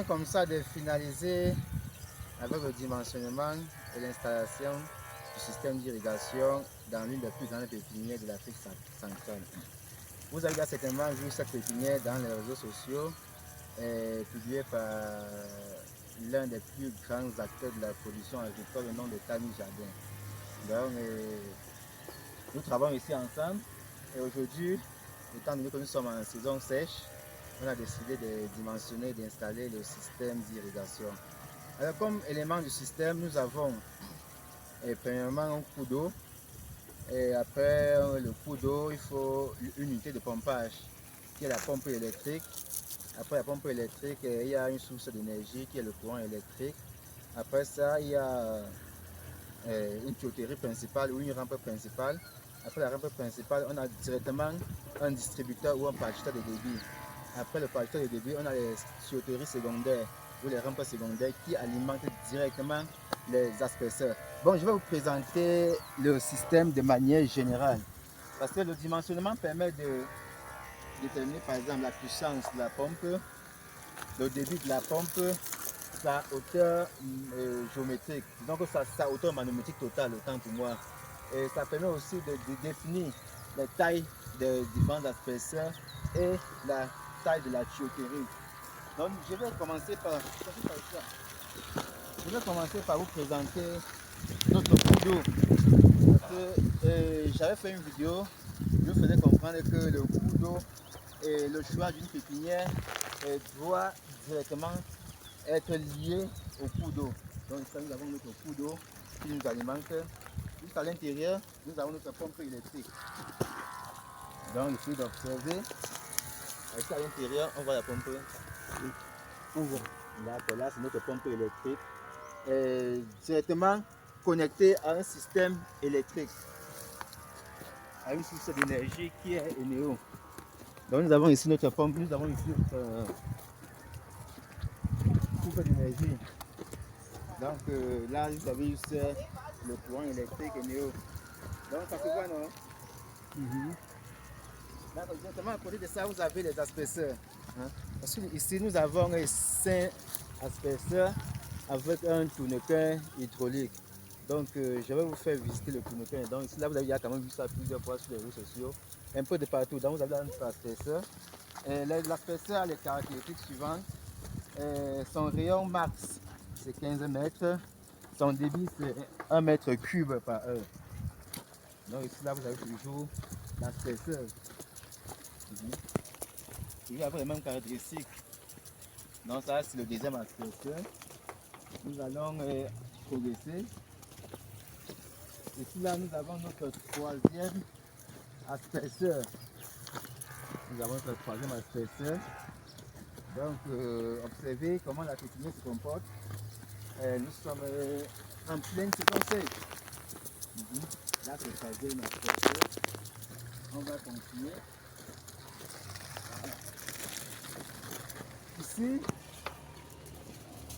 Comme ça de finaliser avec le dimensionnement et l'installation du système d'irrigation dans l'une des plus grandes pépinières de l'Afrique centrale. Vous avez certainement vu cette pépinière dans les réseaux sociaux, publiée par l'un des plus grands acteurs de la production agricole, le nom de Camille Jardin. Donc, nous travaillons ici ensemble et aujourd'hui, étant donné que nous sommes en saison sèche, on a décidé de dimensionner et d'installer le système d'irrigation. Alors, comme élément du système, nous avons premièrement un coup d'eau. Et après le coup d'eau, il faut une unité de pompage qui est la pompe électrique. Après la pompe électrique, il y a une source d'énergie qui est le courant électrique. Après ça, il y a une tuyauterie principale ou une rampe principale. Après la rampe principale, on a directement un distributeur ou un partiteur de débit. Après le partiteur de débit, on a les tuyauteries secondaires ou les rampes secondaires qui alimentent directement les asperseurs. Bon, je vais vous présenter le système de manière générale. Parce que le dimensionnement permet de déterminer par exemple la puissance de la pompe, le débit de la pompe, sa hauteur géométrique, donc sa hauteur manométrique totale, autant pour moi. Et ça permet aussi de définir les tailles des différents asperseurs et la taille de la tuyauterie. Donc je vais commencer par vous présenter notre coup d'eau. J'avais fait une vidéo, je vous faisais comprendre que le coup d'eau et le choix d'une pépinière doit directement être lié au coup d'eau. Donc ici nous avons notre coup d'eau qui nous alimente. Juste à l'intérieur, nous avons notre pompe électrique. Donc il suffit d'observer. Ici à l'intérieur, on voit la pompe. On voit. Là, c'est notre pompe électrique. Directement connectée à un système électrique, à une source d'énergie qui est Eneo. Donc nous avons ici notre pompe, nous avons ici notre source d'énergie. Donc là, vous avez juste le courant électrique Eneo. Donc ça se voit, non? Là, directement à côté de ça, vous avez les asperseurs. Parce que ici, nous avons 5 asperseurs avec un tournequin hydraulique. Donc, je vais vous faire visiter le tournequin. Donc, ici, là, vous avez quand même vu ça plusieurs fois sur les réseaux sociaux, un peu de partout. Donc, vous avez un asperseur. L'asperseur a les caractéristiques suivantes. Son rayon max, c'est 15 mètres. Son débit, c'est 1 mètre cube par heure. Donc, ici, là, vous avez toujours l'asperseur. Il y a les mêmes caractéristiques. Donc ça c'est le deuxième asperseur. Nous allons progresser. Ici là nous avons notre troisième asperseur. Nous avons notre troisième asperseur. Donc observez comment la pépinière se comporte. Nous sommes en pleine saison sèche. Là c'est le troisième asperseur. On va continuer. Ici,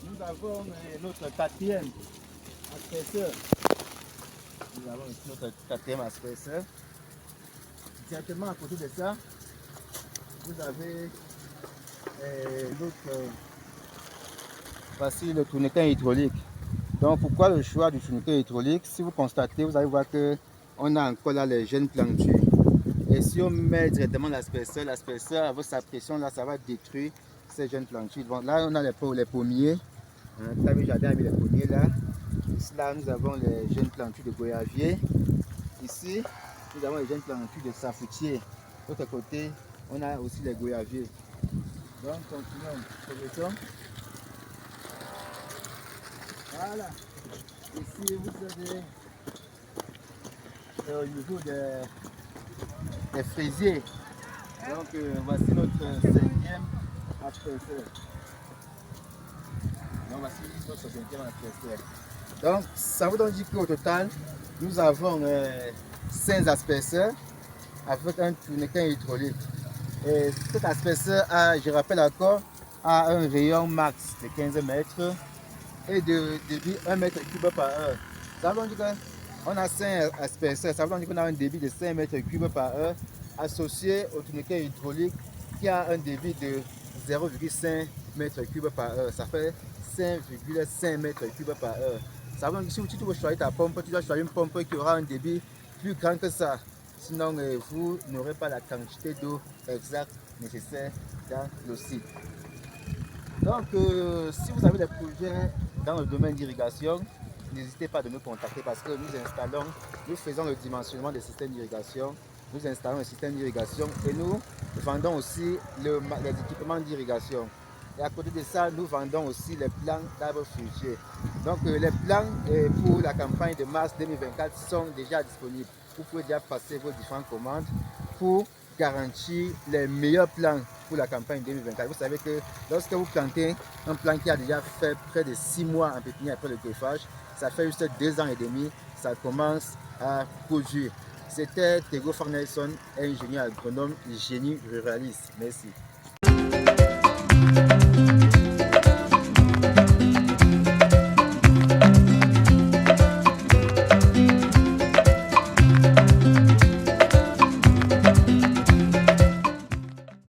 nous avons notre quatrième asperseur. Nous avons ici notre quatrième asperseur. Directement à côté de ça, vous avez voici le tournequin hydraulique. Donc pourquoi le choix du tournequin hydraulique? Si vous constatez, vous allez voir qu'on a encore là les jeunes plantures. Et si on met directement l'asperseur, avec sa pression là, ça va détruire ces jeunes plantures. Bon, là on a les pommiers. Camille Jardin a mis les pommiers là. Ici là nous avons les jeunes plantures de goyavier. Ici nous avons les jeunes plantures de safoutier. De l'autre côté on a aussi les goyaviers. Donc continuons. Progressons. Voilà. Ici vous avez au niveau des fraisiers. Donc voici notre cinquième asperseur. Donc voici notre 5e asperseur. Donc ça veut donc dire qu'au total, nous avons 5 asperseurs avec un tourniquet hydraulique. Et cet asperseur a, je rappelle encore, a un rayon max de 15 mètres et de débit 1 mètre cube par heure. Ça veut donc dire qu'on a 5 asperseurs, ça veut donc dire qu'on a un débit de 5 mètres cubes par heure associé au tourniquet hydraulique qui a un débit de 0,5 mètres cubes par heure. Ça fait 5,5 mètres cubes par heure. Ça veut donc dire que si tu veux choisir ta pompe, tu dois choisir une pompe qui aura un débit plus grand que ça. Sinon, vous n'aurez pas la quantité d'eau exacte nécessaire dans le site. Donc, si vous avez des projets dans le domaine d'irrigation, n'hésitez pas à nous contacter parce que nous faisons le dimensionnement des systèmes d'irrigation, nous installons un système d'irrigation et nous vendons aussi les équipements d'irrigation. Et à côté de ça, nous vendons aussi les plants d'arbres fruitiers. Donc, les plans pour la campagne de mars 2024 sont déjà disponibles. Vous pouvez déjà passer vos différentes commandes pour garantir les meilleurs plans pour la campagne 2024. Vous savez que lorsque vous plantez un plant qui a déjà fait près de 6 mois en pépinière après le greffage, ça fait juste 2 ans et demi, ça commence à produire. C'était Tego Farnelson, ingénieur agronome, génie ruraliste. Merci.